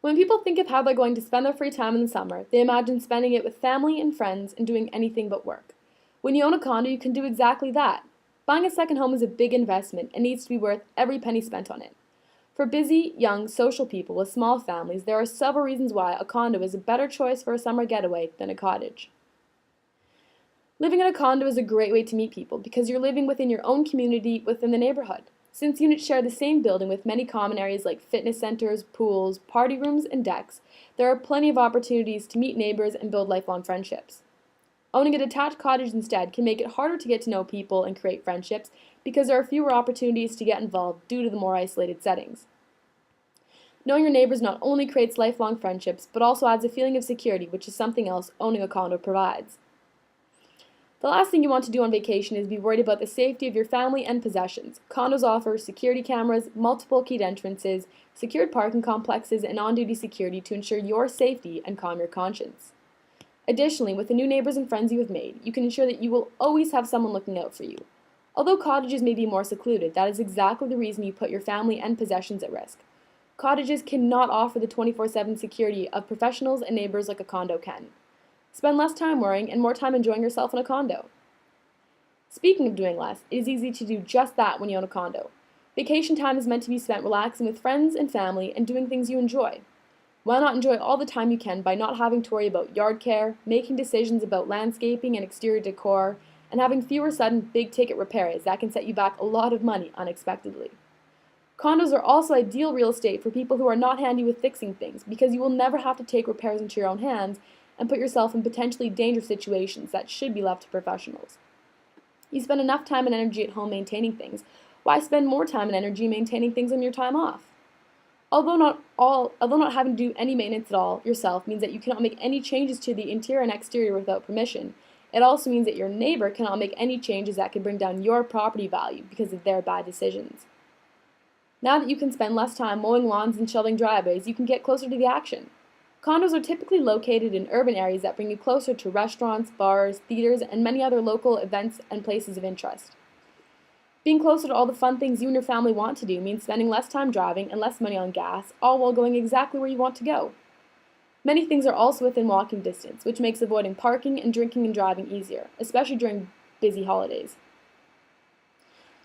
When people think of how they're going to spend their free time in the summer, they imagine spending it with family and friends and doing anything but work. When you own a condo, you can do exactly that. Buying a second home is a big investment and needs to be worth every penny spent on it. For busy, young, social people with small families, there are several reasons why a condo is a better choice for a summer getaway than a cottage. Living in a condo is a great way to meet people because you're living within your own community within the neighborhood. Since units share the same building with many common areas like fitness centers, pools, party rooms, and decks, there are plenty of opportunities to meet neighbors and build lifelong friendships. Owning a detached cottage instead can make it harder to get to know people and create friendships because there are fewer opportunities to get involved due to the more isolated settings. Knowing your neighbors not only creates lifelong friendships, but also adds a feeling of security, which is something else owning a condo provides. The last thing you want to do on vacation is be worried about the safety of your family and possessions. Condos offer security cameras, multiple keyed entrances, secured parking complexes, and on-duty security to ensure your safety and calm your conscience. Additionally, with the new neighbors and friends you have made, you can ensure that you will always have someone looking out for you. Although cottages may be more secluded, that is exactly the reason you put your family and possessions at risk. Cottages cannot offer the 24/7 security of professionals and neighbors like a condo can. Spend less time worrying and more time enjoying yourself in a condo. Speaking of doing less, it is easy to do just that when you own a condo. Vacation time is meant to be spent relaxing with friends and family and doing things you enjoy. Why not enjoy all the time you can by not having to worry about yard care, making decisions about landscaping and exterior decor, and having fewer sudden big-ticket repairs that can set you back a lot of money unexpectedly. Condos are also ideal real estate for people who are not handy with fixing things because you will never have to take repairs into your own hands and put yourself in potentially dangerous situations that should be left to professionals. You spend enough time and energy at home maintaining things. Why spend more time and energy maintaining things on your time off? Although not having to do any maintenance at all yourself means that you cannot make any changes to the interior and exterior without permission, it also means that your neighbor cannot make any changes that could bring down your property value because of their bad decisions. Now that you can spend less time mowing lawns and shoveling driveways, you can get closer to the action. Condos are typically located in urban areas that bring you closer to restaurants, bars, theaters, and many other local events and places of interest. Being closer to all the fun things you and your family want to do means spending less time driving and less money on gas, all while going exactly where you want to go. Many things are also within walking distance, which makes avoiding parking and drinking and driving easier, especially during busy holidays.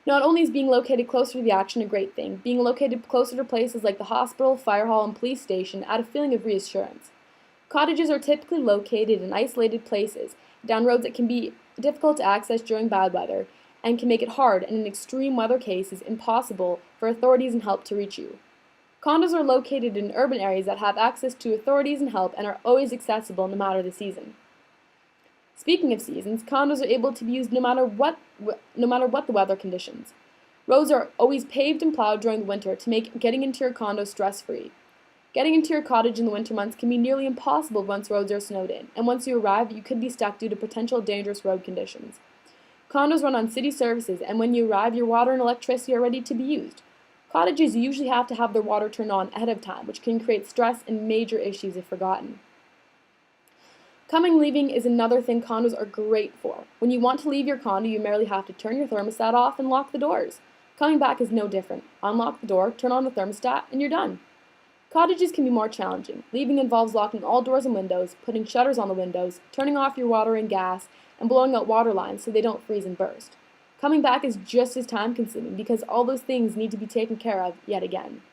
Not only is being located closer to the action a great thing, being located closer to places like the hospital, fire hall, and police station add a feeling of reassurance. Cottages are typically located in isolated places, down roads that can be difficult to access during bad weather, and can make it hard and in extreme weather cases impossible for authorities and help to reach you. Condos are located in urban areas that have access to authorities and help and are always accessible no matter the season. Speaking of seasons, condos are able to be used no matter what the weather conditions. Roads are always paved and plowed during the winter to make getting into your condo stress-free. Getting into your cottage in the winter months can be nearly impossible once roads are snowed in, and once you arrive, you could be stuck due to potential dangerous road conditions. Condos run on city services, and when you arrive, your water and electricity are ready to be used. Cottages usually have to have their water turned on ahead of time, which can create stress and major issues if forgotten. Coming and leaving is another thing condos are great for. When you want to leave your condo, you merely have to turn your thermostat off and lock the doors. Coming back is no different. Unlock the door, turn on the thermostat, and you're done. Cottages can be more challenging. Leaving involves locking all doors and windows, putting shutters on the windows, turning off your water and gas, and blowing out water lines so they don't freeze and burst. Coming back is just as time-consuming because all those things need to be taken care of yet again.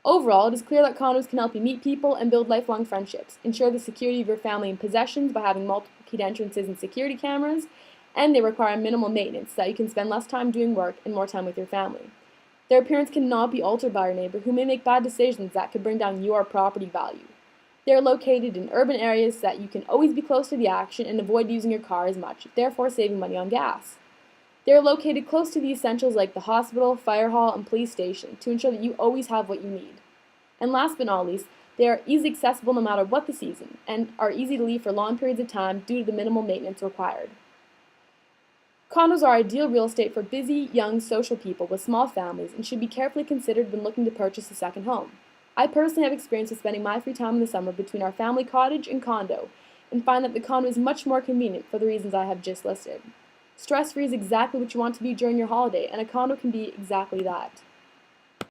Overall, it is clear that condos can help you meet people and build lifelong friendships, ensure the security of your family and possessions by having multiple keyed entrances and security cameras, and they require minimal maintenance so that you can spend less time doing work and more time with your family. Their appearance cannot be altered by your neighbor who may make bad decisions that could bring down your property value. They are located in urban areas so that you can always be close to the action and avoid using your car as much, therefore saving money on gas. They are located close to the essentials like the hospital, fire hall, and police station to ensure that you always have what you need. And last but not least, they are easily accessible no matter what the season, and are easy to leave for long periods of time due to the minimal maintenance required. Condos are ideal real estate for busy, young, social people with small families and should be carefully considered when looking to purchase a second home. I personally have experience with spending my free time in the summer between our family cottage and condo, and find that the condo is much more convenient for the reasons I have just listed. Stress-free is exactly what you want to be during your holiday, and a condo can be exactly that.